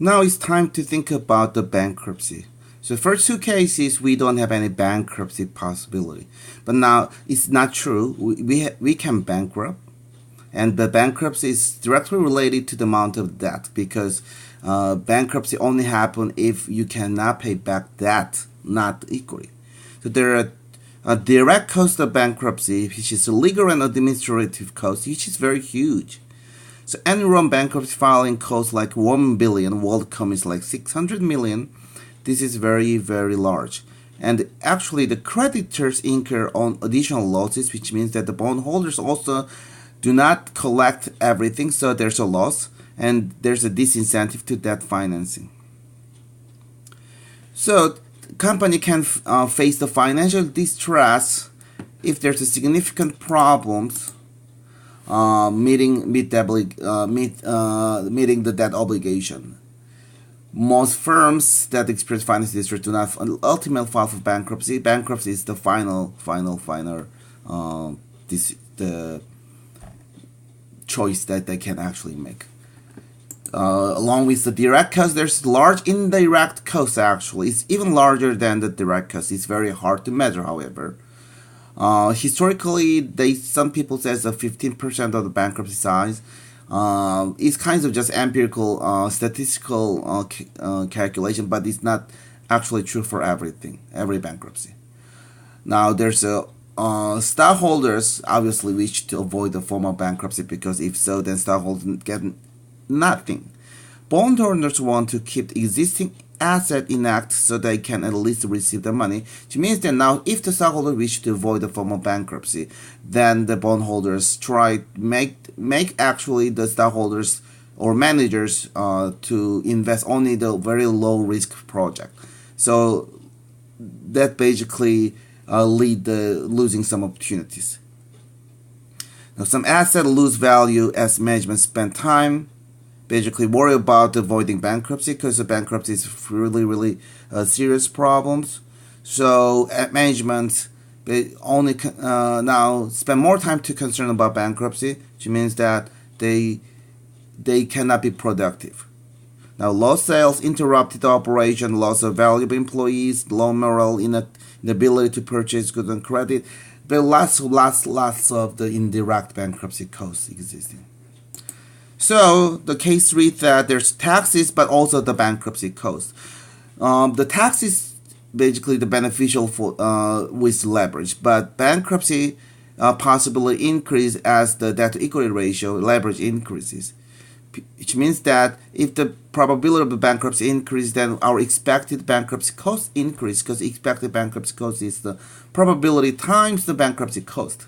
Now it's time to think about the bankruptcy. So first two cases, we don't have any bankruptcy possibility. But now it's not true. We can bankrupt. And the bankruptcy is directly related to the amount of debt because bankruptcy only happen if you cannot pay back debt, not equity. So there are a direct cost of bankruptcy, which is a legal and administrative cost, which is very huge. So annual bankruptcy filing costs like 1 billion, WorldCom is like 600 million. This is very, very large. And actually the creditors incur on additional losses, which means that the bondholders also do not collect everything, so there's a loss and there's a disincentive to debt financing. So the company can face the financial distress if there's a significant problems meeting the debt obligation. Most firms that experience financial distress do not ultimately file for bankruptcy. Bankruptcy is the final the choice that they can actually make. Along with the direct cost, there's large indirect costs actually. It's even larger than the direct cost. It's very hard to measure, however. Historically, some people says that 15% of the bankruptcy size is kind of just empirical statistical calculation, but it's not actually true for every bankruptcy. Now there's a stockholders obviously wish to avoid the form of bankruptcy because if so, then stockholders get nothing. Bondholders want to keep the existing asset intact so they can at least receive the money, which means that now if the stockholders wish to avoid the form of bankruptcy, then the bondholders try make actually the stockholders or managers to invest only the very low risk project. So that basically lead the losing some opportunities. Now some assets lose value as management spend time basically worry about avoiding bankruptcy because the bankruptcy is really serious problems. So management only now spend more time to concern about bankruptcy, which means that they cannot be productive. Now lost sales, interrupted operation, loss of valuable employees, low morale, inability to purchase goods on credit. There are lots of the indirect bankruptcy costs existing. So the case reads that there's taxes, but also the bankruptcy cost. The tax is basically the beneficial for with leverage, but bankruptcy possibly increase as the debt to equity ratio leverage increases, which means that if the probability of the bankruptcy increase, then our expected bankruptcy cost increase because expected bankruptcy cost is the probability times the bankruptcy cost.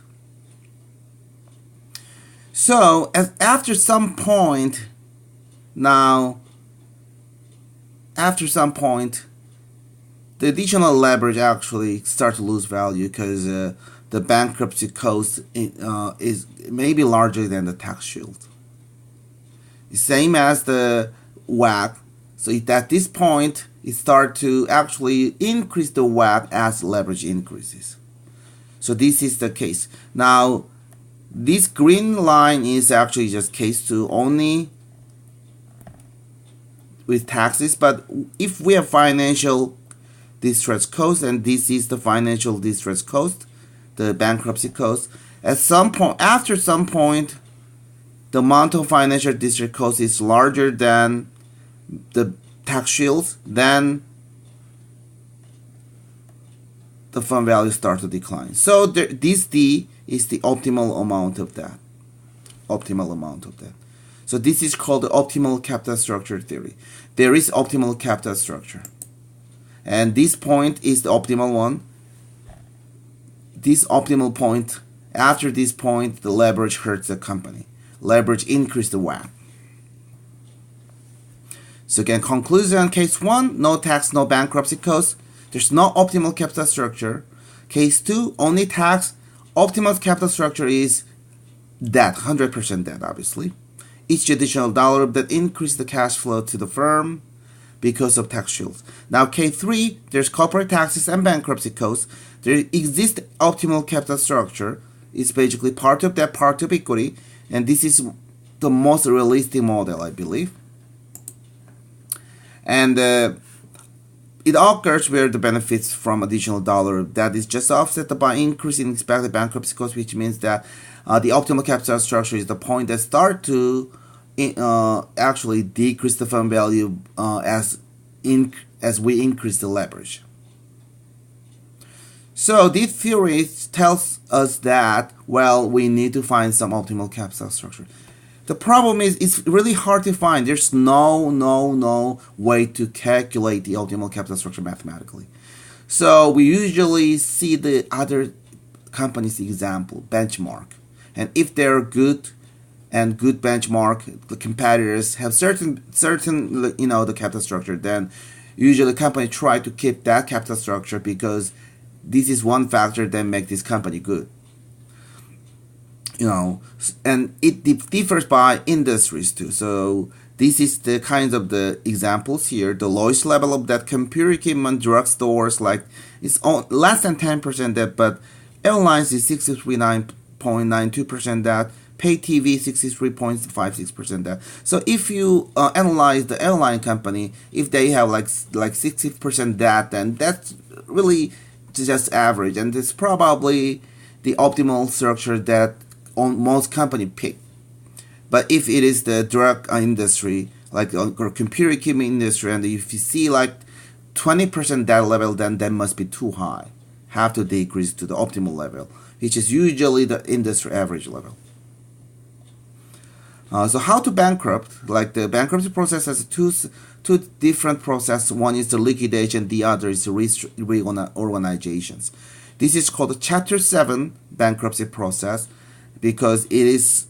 So after some point, the additional leverage actually starts to lose value because the bankruptcy cost is maybe larger than the tax shield. Same as the WACC. So at this point, it starts to actually increase the WACC as leverage increases. So this is the case. Now, this green line is actually just case 2 only with taxes, but if we have financial distress cost, and this is the financial distress cost, the bankruptcy cost, after some point, the amount of financial distress cost is larger than the tax shields, then the fund value starts to decline. So this D is the optimal amount of that. So this is called the optimal capital structure theory. There is optimal capital structure. And this point is the optimal one. This optimal point, after this point, the leverage hurts the company. Leverage increases the WACC. So again, conclusion, case 1, no tax, no bankruptcy costs. There's no optimal capital structure. Case 2, only tax. Optimal capital structure is debt, 100% debt, obviously. Each additional dollar that increases the cash flow to the firm because of tax shields. Now, K3, there's corporate taxes and bankruptcy costs. There exists optimal capital structure. It's basically part of debt, part of equity, and this is the most realistic model, I believe. And it occurs where the benefits from additional dollar that is just offset by increase in expected bankruptcy cost, which means that the optimal capital structure is the point that start to actually decrease the firm value as we increase the leverage. So this theory tells us that, well, we need to find some optimal capital structure. The problem is it's really hard to find. There's no way to calculate the optimal capital structure mathematically. So we usually see the other company's example, benchmark. And if they're good and good benchmark, the competitors have certain the capital structure, then usually the company try to keep that capital structure because this is one factor that make this company good. And it differs by industries too. So this is the kinds of the examples here. The lowest level of that computer equipment, drugstores, like it's less than 10% debt, but airlines is 69.92% debt, pay TV 63.56% debt. So if you analyze the airline company, if they have like 60% debt, then that's really just average, and it's probably the optimal structure that most company pick. But if it is the drug industry, like or computer equipment industry, and if you see like 20% that level, then that must be too high. Have to decrease to the optimal level, which is usually the industry average level. So how to bankrupt? Like the bankruptcy process has two different processes. One is the liquidation, the other is the reorganizations. This is called the Chapter 7 bankruptcy process because it is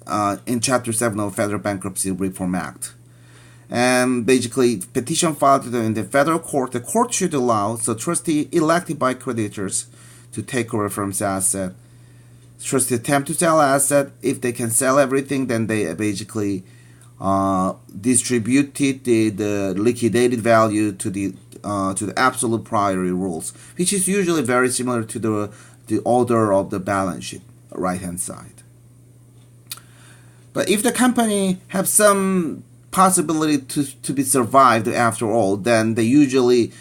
in Chapter 7 of Federal Bankruptcy Reform Act. And basically, petition filed in the federal court, the court should allow the trustee elected by creditors to take over firm's asset. Trustee attempt to sell asset. If they can sell everything, then they basically distributed the liquidated value to the absolute priority rules, which is usually very similar to the order of the balance sheet, right hand side. But if the company have some possibility to be survived after all, then they usually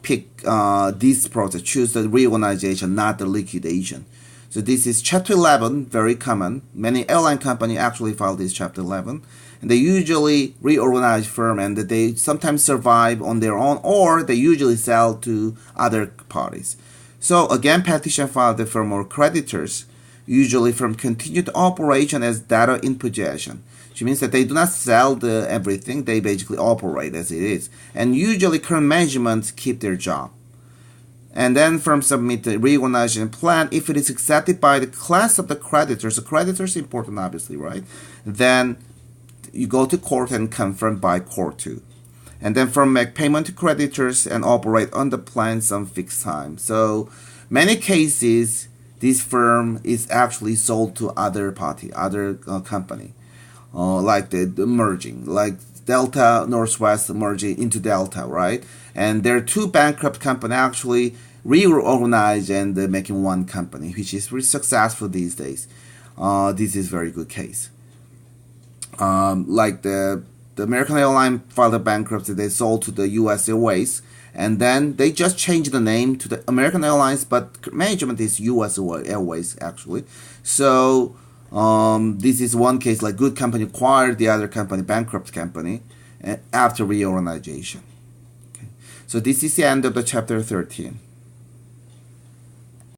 pick this process, choose the reorganization, not the liquidation. So this is Chapter 11, very common. Many airline companies actually file this Chapter 11. And they usually reorganize firm and they sometimes survive on their own or they usually sell to other parties. So again, petition filed the firm or creditors, usually firm continued operation as debtor in possession. Which means that they do not sell everything, they basically operate as it is. And usually current management keep their job. And then firm submit the reorganization plan. If it is accepted by the class of the creditors is important obviously, right? Then you go to court and confirmed by court too. And then firm make payment to creditors and operate on the plan some fixed time. So many cases, this firm is actually sold to other party, other company, like the merging, like Delta Northwest merging into Delta, right? And there are two bankrupt company actually reorganized and making one company, which is very successful these days. This is very good case. Like the American Airlines filed a bankruptcy, they sold to the U.S. Airways, and then they just changed the name to the American Airlines, but management is U.S. Airways actually. So this is one case, like good company acquired the other company, bankrupt company, after reorganization. Okay. So this is the end of the Chapter 13.